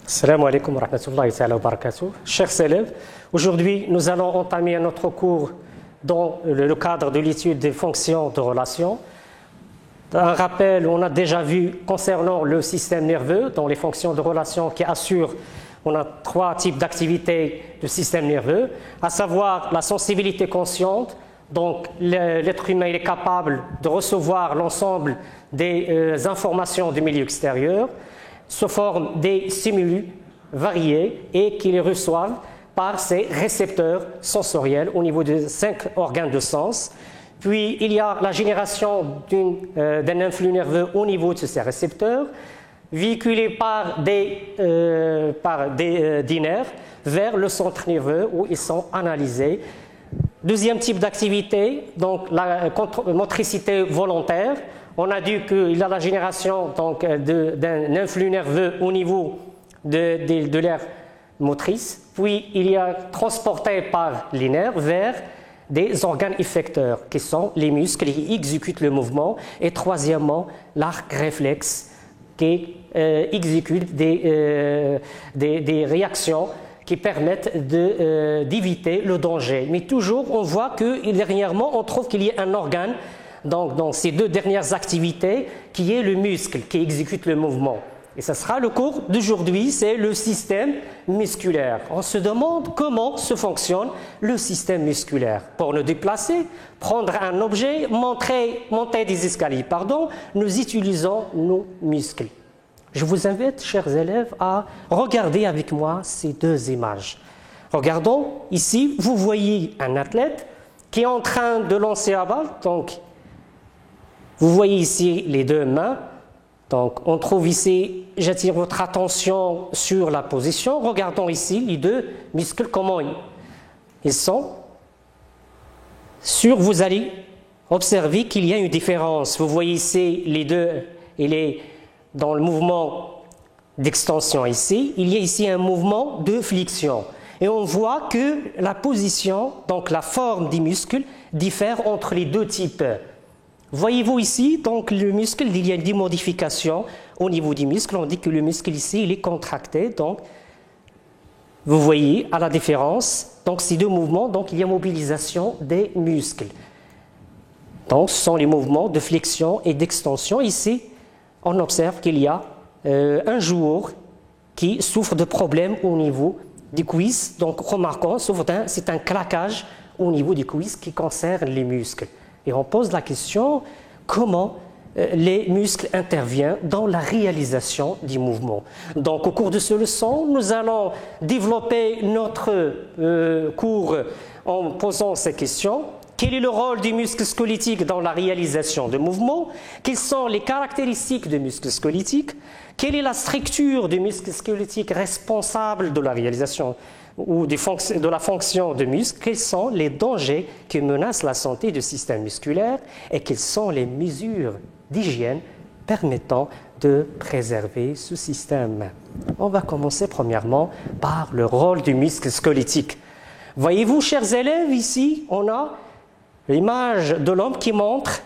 Assalamu alaikum wa rahmatullahi wa barakatuh. Chers élèves, aujourd'hui nous allons entamer notre cours dans le cadre de l'étude des fonctions de relation. Un rappel, on a déjà vu concernant le système nerveux, dans les fonctions de relation qui assurent, on a trois types d'activités du système nerveux, à savoir la sensibilité consciente. Donc l'être humain il est capable de recevoir l'ensemble des informations du milieu extérieur sous forme des stimuli variés et qui les reçoivent par ses récepteurs sensoriels au niveau des 5 organes de sens. Puis il y a la génération d'un influx nerveux au niveau de ces récepteurs, véhiculé par des nerfs vers le centre nerveux où ils sont analysés. Deuxième type d'activité, donc la motricité volontaire. On a dit qu'il y a la génération d'un influx nerveux au niveau de l'aire motrice, puis il y a transporté par les nerfs vers des organes effecteurs qui sont les muscles qui exécutent le mouvement, et troisièmement l'arc réflexe qui exécute des réactions qui permettent d'éviter le danger. Mais toujours on voit que dernièrement on trouve qu'il y a un organe donc dans ces deux dernières activités qui est le muscle qui exécute le mouvement. Et ce sera le cours d'aujourd'hui, c'est le système musculaire. On se demande comment se fonctionne le système musculaire. Pour nous déplacer, prendre un objet, monter des escaliers, nous utilisons nos muscles. Je vous invite, chers élèves, à regarder avec moi ces deux images. Regardons ici, vous voyez un athlète qui est en train de lancer la balle. Donc, vous voyez ici les deux mains. Donc, on trouve ici, j'attire votre attention sur la position. Regardons ici les deux muscles, comment ils sont. Vous allez observer qu'il y a une différence. Vous voyez ici les deux, il est dans le mouvement d'extension ici. Il y a ici un mouvement de flexion. Et on voit que la position, donc la forme des muscles, diffère entre les deux types. Voyez-vous ici, donc le muscle, il y a des modifications au niveau du muscle. On dit que le muscle ici, il est contracté. Donc, vous voyez à la différence, donc ces deux mouvements, donc il y a mobilisation des muscles. Donc, ce sont les mouvements de flexion et d'extension. Ici, on observe qu'il y a un joueur qui souffre de problèmes au niveau des cuisses. Donc, remarquons, c'est un claquage au niveau des cuisses qui concerne les muscles. Et on pose la question, comment les muscles interviennent dans la réalisation du mouvement. Donc au cours de ce leçon, nous allons développer notre cours en posant ces questions. Quel est le rôle du muscle squelettique dans la réalisation de mouvements? Quelles sont les caractéristiques du muscle squelettique? Quelle est la structure du muscle squelettique responsable de la réalisation ou de la fonction de muscle? Quels sont les dangers qui menacent la santé du système musculaire et quelles sont les mesures d'hygiène permettant de préserver ce système? On va commencer premièrement par le rôle du muscle squelettique. Voyez-vous, chers élèves, ici, on a l'image de l'homme qui montre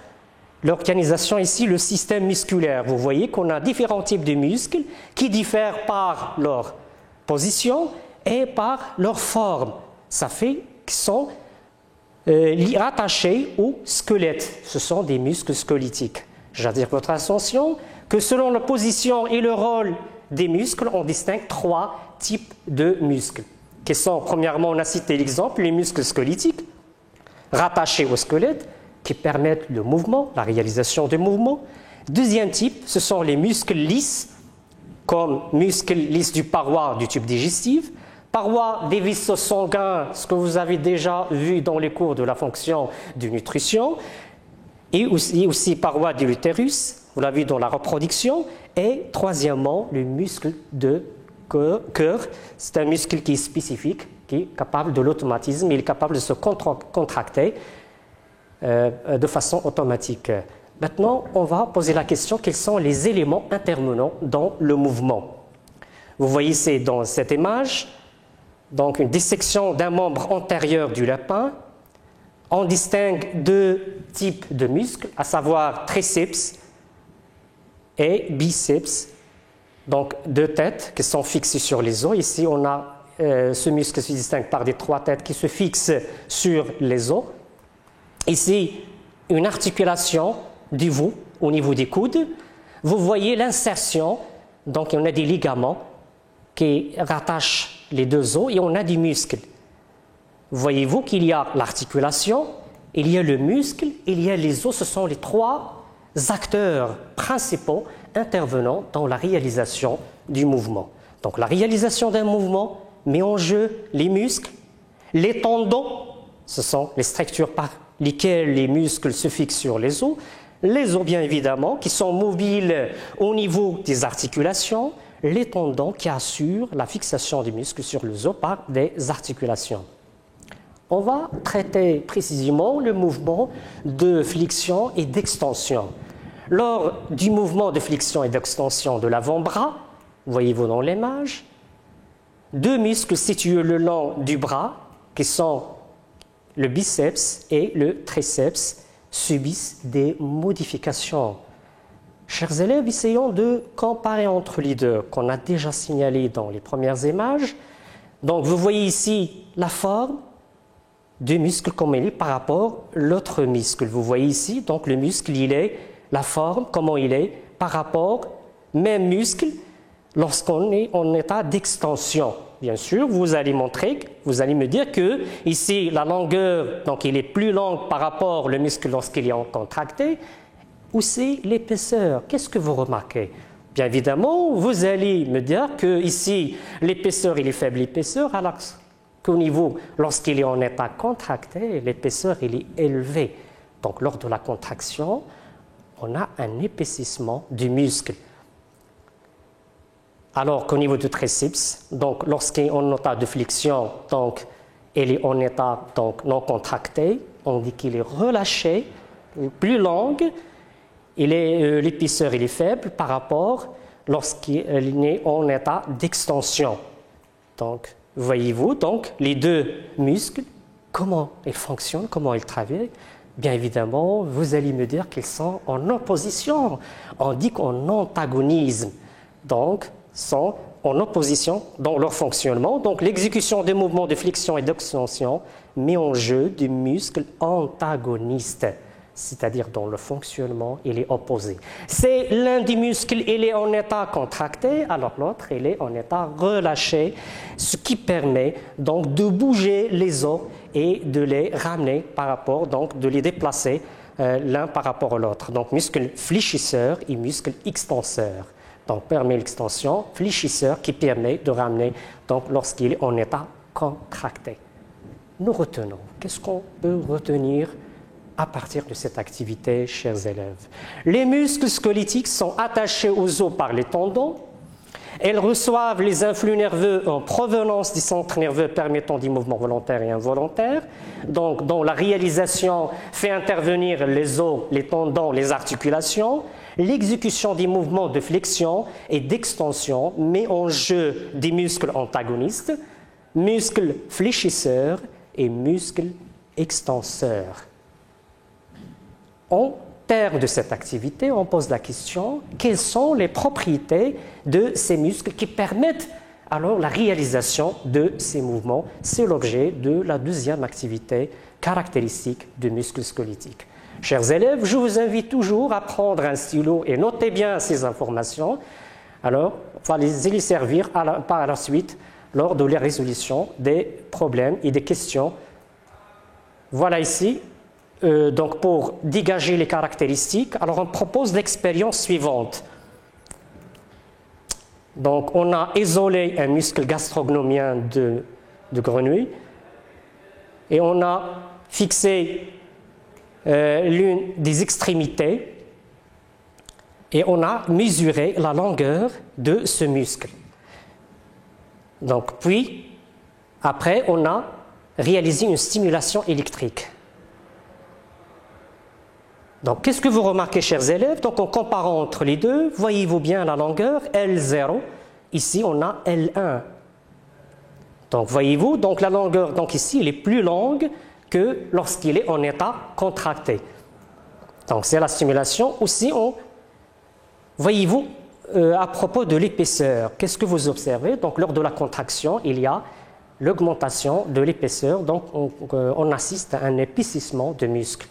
l'organisation ici, le système musculaire. Vous voyez qu'on a différents types de muscles qui diffèrent par leur position et par leur forme. Ça fait qu'ils sont rattachés au squelette. Ce sont des muscles squelettiques. J'attire votre attention que selon la position et le rôle des muscles, on distingue trois types de muscles. Qui sont, premièrement, on a cité l'exemple, les muscles squelettiques, rattachés au squelette, qui permettent le mouvement, la réalisation des mouvements. Deuxième type, ce sont les muscles lisses, comme muscles lisses du paroi du tube digestif, paroi des vaisseaux sanguins, ce que vous avez déjà vu dans les cours de la fonction de nutrition, et aussi paroi de l'utérus, vous l'avez vu dans la reproduction, et troisièmement, le muscle de cœur, c'est un muscle qui est spécifique, qui est capable de l'automatisme, il est capable de se contracter de façon automatique. Maintenant, on va poser la question, quels sont les éléments intervenants dans le mouvement? Vous voyez ici dans cette image, donc une dissection d'un membre antérieur du lapin. On distingue deux types de muscles, à savoir triceps et biceps. donc 2 têtes qui sont fixées sur les os. Ici, on a ce muscle se distingue par des 3 têtes qui se fixent sur les os. Ici, une articulation du vous au niveau des coudes. Vous voyez l'insertion, donc on a des ligaments qui rattachent les 2 os et on a des muscles. Voyez-vous qu'il y a l'articulation, il y a le muscle, il y a les os. Ce sont les 3 acteurs principaux intervenant dans la réalisation du mouvement. Donc la réalisation d'un mouvement met en jeu les muscles, les tendons, ce sont les structures par lesquelles les muscles se fixent sur les os bien évidemment qui sont mobiles au niveau des articulations, les tendons qui assurent la fixation des muscles sur les os par des articulations. On va traiter précisément le mouvement de flexion et d'extension. Lors du mouvement de flexion et d'extension de l'avant-bras, voyez-vous dans l'image, 2 muscles situés le long du bras, qui sont le biceps et le triceps, subissent des modifications. Chers élèves, essayons de comparer entre les deux, qu'on a déjà signalé dans les premières images. Donc, vous voyez ici la forme du muscle comme il est par rapport à l'autre muscle. Vous voyez ici, donc le muscle, il est la forme, comment il est par rapport même muscle lorsqu'on est en état d'extension. Bien sûr, vous allez me dire que ici la longueur, donc il est plus longue par rapport au muscle lorsqu'il est en contracté, ou c'est l'épaisseur. Qu'est-ce que vous remarquez? Bien évidemment, vous allez me dire que ici l'épaisseur, il est faible l'épaisseur, alors qu'au niveau, lorsqu'il est en état contracté, l'épaisseur, il est élevé. Donc lors de la contraction, on a un épaississement du muscle. Alors qu'au niveau du triceps, donc lorsqu'il est en état de flexion, donc il est en état donc non contracté, on dit qu'il est relâché, plus long, l'épaisseur il est faible par rapport lorsqu'il est en état d'extension. Donc voyez-vous donc les 2 muscles, comment ils fonctionnent, comment ils travaillent. Bien évidemment, vous allez me dire qu'ils sont en opposition. On dit qu'en antagonisme, donc sont en opposition dans leur fonctionnement. Donc l'exécution des mouvements de flexion et d'extension met en jeu des muscles antagonistes, c'est-à-dire dans le fonctionnement, il est opposé. C'est l'un des muscles, il est en état contracté, alors l'autre, il est en état relâché, ce qui permet donc de bouger les os et de les ramener par rapport, donc de les déplacer l'un par rapport à l'autre. Donc muscle fléchisseur et muscle extenseur. Donc permet l'extension, fléchisseur qui permet de ramener donc lorsqu'il est en état contracté. Nous retenons. Qu'est-ce qu'on peut retenir à partir de cette activité, chers élèves? Les muscles squelettiques sont attachés aux os par les tendons. Elles reçoivent les influx nerveux en provenance du centre nerveux permettant des mouvements volontaires et involontaires. Donc, dont la réalisation fait intervenir les os, les tendons, les articulations. L'exécution des mouvements de flexion et d'extension met en jeu des muscles antagonistes, muscles fléchisseurs et muscles extenseurs. En termes de cette activité, on pose la question, quelles sont les propriétés de ces muscles qui permettent alors la réalisation de ces mouvements? C'est l'objet de la 2e activité caractéristique du muscle squelettique. Chers élèves, je vous invite toujours à prendre un stylo et notez bien ces informations. Alors, on va les servir par la suite lors de la résolution des problèmes et des questions. Voilà ici. Donc pour dégager les caractéristiques, alors on propose l'expérience suivante. Donc on a isolé un muscle gastrocnémien de grenouille et on a fixé l'une des extrémités et on a mesuré la longueur de ce muscle. Donc puis, après, on a réalisé une stimulation électrique. Donc, qu'est-ce que vous remarquez, chers élèves? Donc, en comparant entre les deux, voyez-vous bien la longueur L0. Ici, on a L1. Donc, voyez-vous, donc la longueur, donc ici, elle est plus longue que lorsqu'il est en état contracté. Donc, c'est la stimulation. Aussi, voyez-vous, à propos de l'épaisseur, qu'est-ce que vous observez? Donc, lors de la contraction, il y a l'augmentation de l'épaisseur, donc on assiste à un épaississement de muscle.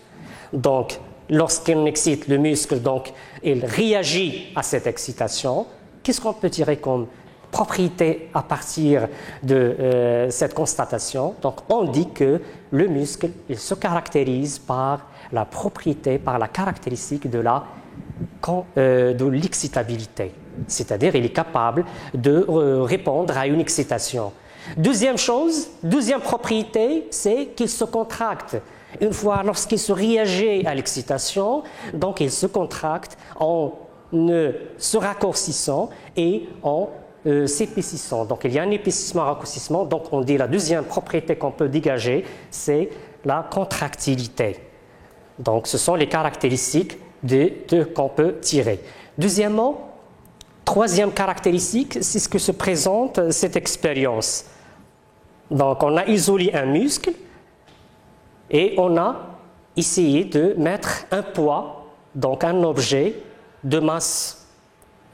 Donc, lorsqu'on excite le muscle, donc, il réagit à cette excitation. Qu'est-ce qu'on peut tirer comme propriété à partir de cette constatation? Donc, on dit que le muscle, il se caractérise par la propriété, par la caractéristique de l'excitabilité. C'est-à-dire, il est capable de répondre à une excitation. Deuxième chose, deuxième propriété, c'est qu'il se contracte. Une fois, lorsqu'il se réagit à l'excitation, donc il se contracte en se raccourcissant et en s'épaississant. Donc il y a un épaississement, un raccourcissement. Donc on dit la deuxième propriété qu'on peut dégager, c'est la contractilité. Donc ce sont les caractéristiques qu'on peut tirer. Deuxièmement, troisième caractéristique, c'est ce que se présente cette expérience. Donc on a isolé un muscle et on a essayé de mettre un poids, donc un objet de masse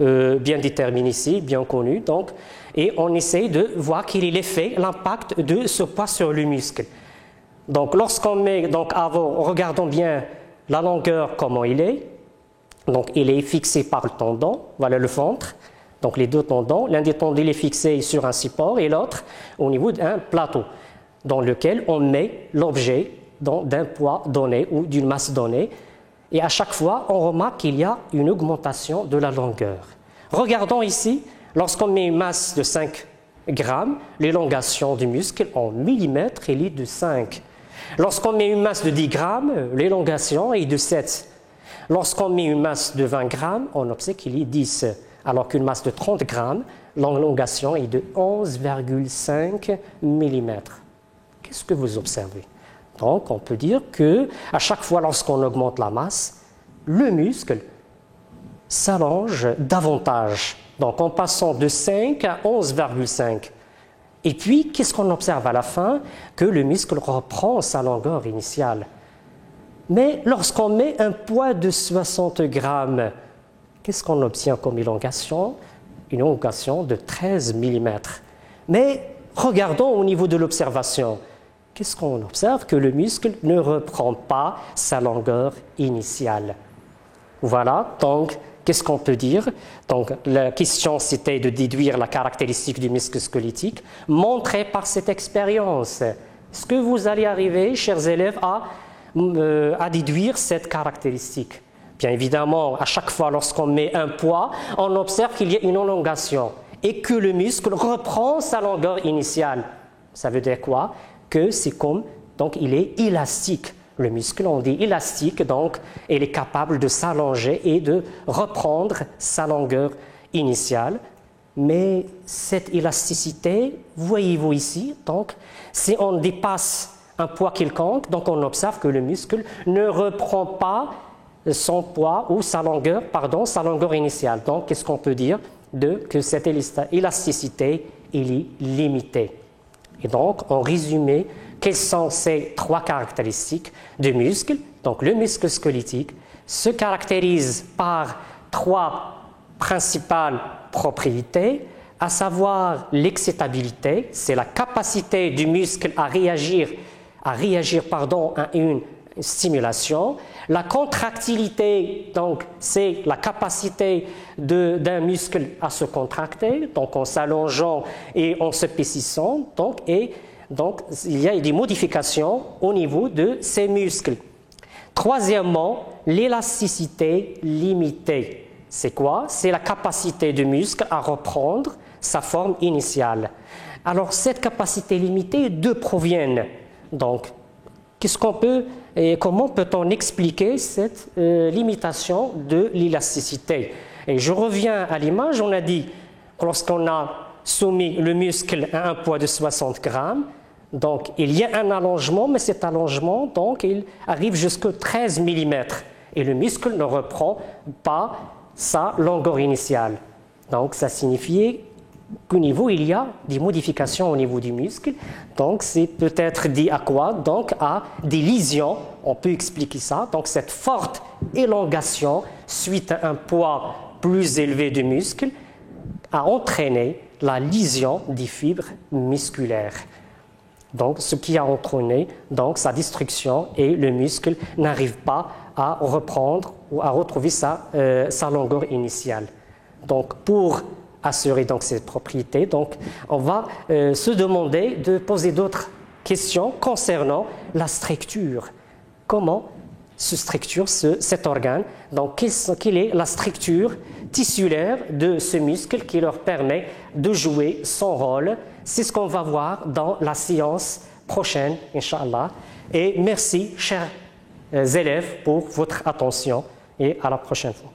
bien déterminé ici, bien connu, donc, et on essaye de voir quel est l'effet, l'impact de ce poids sur le muscle. Donc lorsqu'on met, donc regardons bien la longueur, comment il est. Donc il est fixé par le tendon, voilà le ventre. Donc les deux tendons, l'un des tendons il est fixé sur un support et l'autre au niveau d'un plateau dans lequel on met l'objet d'un poids donné ou d'une masse donnée. Et à chaque fois, on remarque qu'il y a une augmentation de la longueur. Regardons ici, lorsqu'on met une masse de 5 grammes, l'élongation du muscle en millimètres est de 5. Lorsqu'on met une masse de 10 grammes, l'élongation est de 7. Lorsqu'on met une masse de 20 grammes, on observe qu'il est 10. Alors qu'une masse de 30 grammes, l'élongation est de 11,5 mm. Qu'est-ce que vous observez? Donc, on peut dire qu'à chaque fois, lorsqu'on augmente la masse, le muscle s'allonge davantage. Donc, en passant de 5 à 11,5. Et puis, qu'est-ce qu'on observe à la fin? Que le muscle reprend sa longueur initiale. Mais lorsqu'on met un poids de 60 grammes, qu'est-ce qu'on obtient comme élongation? Une élongation de 13 mm. Mais regardons au niveau de l'observation. Qu'est-ce qu'on observe? Que le muscle ne reprend pas sa longueur initiale. Voilà, donc, qu'est-ce qu'on peut dire? Donc, la question, c'était de déduire la caractéristique du muscle squelettique montrée par cette expérience. Est-ce que vous allez arriver, chers élèves, à déduire cette caractéristique? Bien évidemment, à chaque fois, lorsqu'on met un poids, on observe qu'il y a une élongation et que le muscle reprend sa longueur initiale. Ça veut dire quoi? Que c'est comme, donc il est élastique. Le muscle, on dit élastique, donc il est capable de s'allonger et de reprendre sa longueur initiale. Mais cette élasticité, voyez-vous ici, donc si on dépasse un poids quelconque, donc on observe que le muscle ne reprend pas son poids ou sa longueur initiale. Donc qu'est-ce qu'on peut dire? Que cette élasticité, elle est limitée. Et donc, en résumé, quelles sont ces trois caractéristiques du muscle? Donc, le muscle squelettique se caractérise par trois principales propriétés, à savoir l'excitabilité, c'est la capacité du muscle à réagir à une stimulation. La contractilité, donc, c'est la capacité d'un muscle à se contracter, donc en s'allongeant et en s'épaississant. Donc, il y a des modifications au niveau de ces muscles. Troisièmement, l'élasticité limitée. C'est quoi? C'est la capacité du muscle à reprendre sa forme initiale. Alors, cette capacité limitée, d'où proviennent? Donc, comment peut-on expliquer cette limitation de l'élasticité? Et je reviens à l'image, on a dit, lorsqu'on a soumis le muscle à un poids de 60 grammes, donc il y a un allongement, mais cet allongement, donc, il arrive jusqu'à 13 mm. Et le muscle ne reprend pas sa longueur initiale. Donc, ça signifie qu'au niveau, il y a des modifications au niveau du muscle. Donc, c'est peut-être dit à quoi? Donc, à des lésions, on peut expliquer ça. Donc, cette forte élongation suite à un poids plus élevé du muscle a entraîné la lésion des fibres musculaires. Donc, ce qui a entraîné donc, sa destruction et le muscle n'arrive pas à reprendre ou à retrouver sa longueur initiale. Donc, pour assurer donc, cette propriété, donc, on va se demander de poser d'autres questions concernant la structure. Comment se structure cet organe? Donc, quelle est la structure tissulaire de ce muscle qui leur permet de jouer son rôle? C'est ce qu'on va voir dans la séance prochaine, Inch'Allah. Et merci, chers élèves, pour votre attention et à la prochaine fois.